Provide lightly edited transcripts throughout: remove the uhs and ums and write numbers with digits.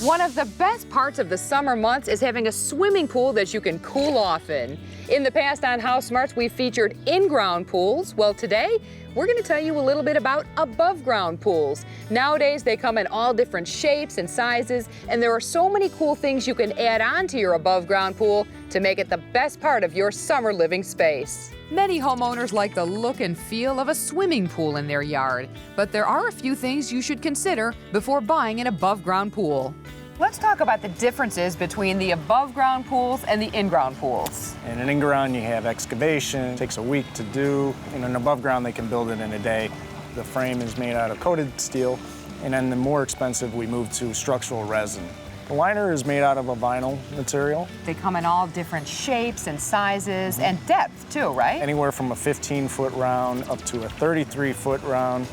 One of the best parts of the summer months is having a swimming pool that you can cool off in. In the past on House Smarts, we've featured in-ground pools. Well, today, we're going to tell you a little bit about above-ground pools. Nowadays, they come in all different shapes and sizes, and there are so many cool things you can add on to your above-ground pool to make it the best part of your summer living space. Many homeowners like the look and feel of a swimming pool in their yard, but there are a few things you should consider before buying an above-ground pool. Let's talk about the differences between the above-ground pools and the in-ground pools. In an in-ground, you have excavation. It takes a week to do. In an above-ground, they can build it in a day. The frame is made out of coated steel, and then the more expensive, we move to structural resin. The liner is made out of a vinyl material. They come in all different shapes and sizes and depth too, right? Anywhere from a 15-foot round up to a 33-foot round,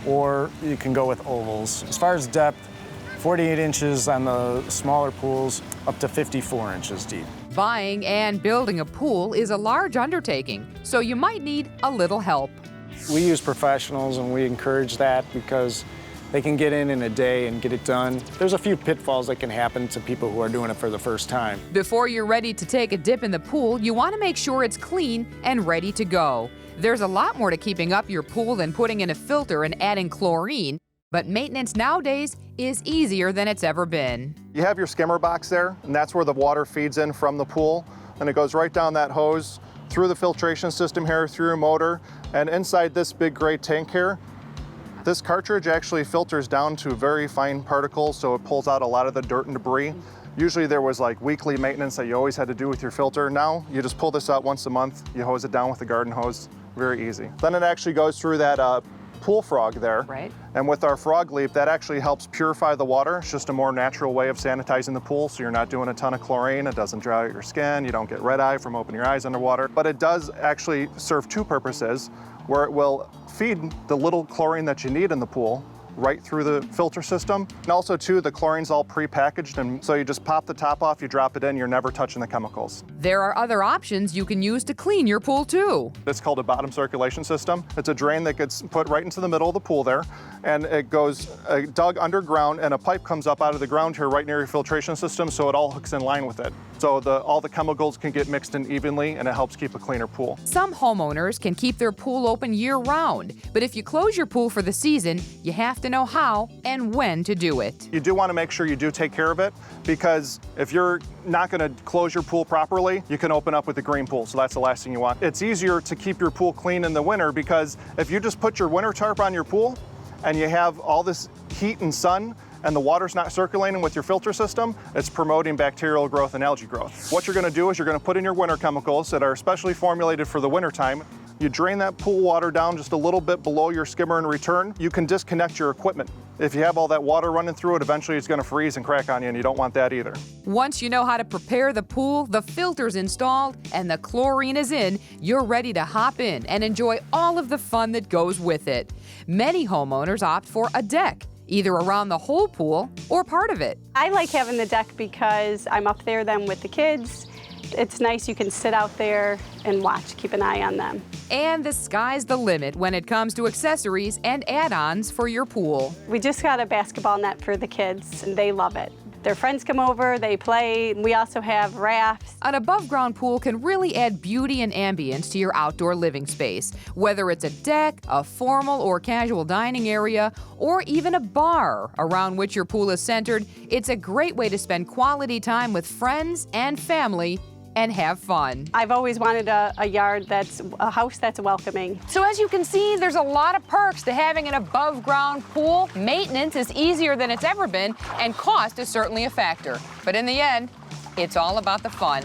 or you can go with ovals. As far as depth, 48 inches on the smaller pools, up to 54 inches deep. Buying and building a pool is a large undertaking, so you might need a little help. We use professionals, and we encourage that because they can get in a day and get it done. There's a few pitfalls that can happen to people who are doing it for the first time. Before you're ready to take a dip in the pool, you want to make sure it's clean and ready to go. There's a lot more to keeping up your pool than putting in a filter and adding chlorine, but maintenance nowadays is easier than it's ever been. You have your skimmer box there, and that's where the water feeds in from the pool, and it goes right down that hose, through the filtration system here, through your motor, and inside this big gray tank here, this cartridge actually filters down to very fine particles, so it pulls out a lot of the dirt and debris. Usually there was like weekly maintenance that you always had to do with your filter. Now you just pull this out once a month, you hose it down with the garden hose, very easy. Then it actually goes through that pool frog there. Right. And with our frog leap, that actually helps purify the water. It's just a more natural way of sanitizing the pool, so you're not doing a ton of chlorine. It doesn't dry out your skin. You don't get red eye from opening your eyes underwater. But it does actually serve two purposes, where it will feed the little chlorine that you need in the pool right through the filter system. And also too, the chlorine's all pre-packaged, and so you just pop the top off, you drop it in, you're never touching the chemicals. There are other options you can use to clean your pool too. It's called a bottom circulation system. It's a drain that gets put right into the middle of the pool there, and it goes dug underground, and a pipe comes up out of the ground here right near your filtration system, so it all hooks in line with it. So all the chemicals can get mixed in evenly, and it helps keep a cleaner pool. Some homeowners can keep their pool open year-round, but if you close your pool for the season, you have to know how and when to do it. You do want to make sure you do take care of it, because if you're not going to close your pool properly, you can open up with a green pool, so that's the last thing you want. It's easier to keep your pool clean in the winter, because if you just put your winter tarp on your pool and you have all this heat and sun and the water's not circulating with your filter system, it's promoting bacterial growth and algae growth. What you're going to do is you're going to put in your winter chemicals that are specially formulated for the winter time. You drain that pool water down just a little bit below your skimmer in return. You can disconnect your equipment. If you have all that water running through it, eventually it's going to freeze and crack on you, and you don't want that either. Once you know how to prepare the pool, the filter's installed, and the chlorine is in, you're ready to hop in and enjoy all of the fun that goes with it. Many homeowners opt for a deck, either around the whole pool or part of it. I like having the deck because I'm up there then with the kids. It's nice, you can sit out there and watch, keep an eye on them. And the sky's the limit when it comes to accessories and add-ons for your pool. We just got a basketball net for the kids, and they love it. Their friends come over, they play. We also have rafts. An above-ground pool can really add beauty and ambience to your outdoor living space. Whether it's a deck, a formal or casual dining area, or even a bar around which your pool is centered, it's a great way to spend quality time with friends and family and have fun. I've always wanted a house that's welcoming. So as you can see, there's a lot of perks to having an above-ground pool. Maintenance is easier than it's ever been, and cost is certainly a factor. But in the end, it's all about the fun.